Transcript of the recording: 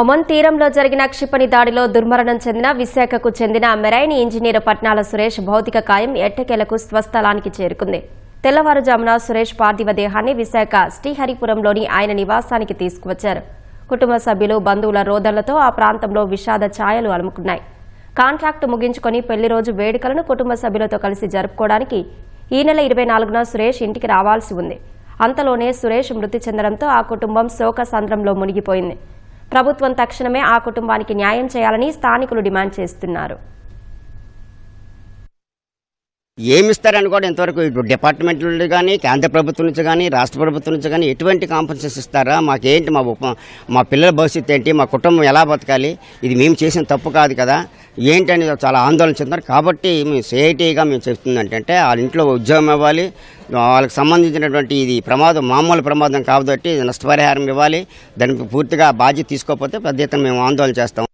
Oman తీరంలో జరిగిన క్షిపణి దాడిలో దుర్మరణం చెందిన విశాఖకు చెందిన మెరైన్ ఇంజనీర్ పట్నాల సురేష్ భౌతిక కాయం ఎట్టకేలకు స్వస్థలానికి చేరుకుంది. తెల్లవారుజామున సురేష్ పార్థివ దేహాన్ని విశాఖ శ్రీహరిపురంలోని ఆయన నివాసానికి తీసుకువచ్చారు. కుటుంబ సభ్యులు, బంధువుల రోదనలతో ఆ ప్రాంతంలో విషాద ఛాయలు అలుముకున్నాయి. కాంట్రాక్టు ముగించుకుని పెళ్లి రోజు వేడుకలను కుటుంబ సభ్యులతో కలిసి జరుపుకోవడానికి ఈ నెల 24న సురేష్ ఇంటికి రావాల్సి ఉంది. అంతలోనే సురేష్ మృతి చెందడంతో ఆ కుటుంబం శోకసంద్రంలో మునిగిపోయింది. ప్రభుత్వం తక్షణమే ఆ కుటుంబానికి న్యాయం చేయాలని స్థానికులు డిమాండ్ చేస్తున్నారు. ఏమిస్తారని కూడా ఇంతవరకు డిపార్ట్మెంట్ నుండి కానీ, కేంద్ర ప్రభుత్వం నుంచి కానీ, రాష్ట్ర ప్రభుత్వం నుంచి కానీ ఎటువంటి కాంపన్సేషన్ ఇస్తారా? మాకేంటి, మా పిల్లల భవిష్యత్తు ఏంటి, మా కుటుంబం ఎలా బతకాలి? ఇది మేము చేసిన తప్పు కాదు కదా, ఏంటని చాలా ఆందోళన చెందుతున్నారు. కాబట్టి మేము సిఐటిగా మేము చెప్తుంది అంటే వాళ్ళ ఇంట్లో ఉద్యోగం ఇవ్వాలి, వాళ్ళకి సంబంధించినటువంటి ఇది ప్రమాదం మామూలు ప్రమాదం కాబట్టి నష్టపరిహారం ఇవ్వాలి. దానికి పూర్తిగా బాధ్యత తీసుకోకపోతే పెద్ద ఎత్తున మేము ఆందోళన చేస్తాం.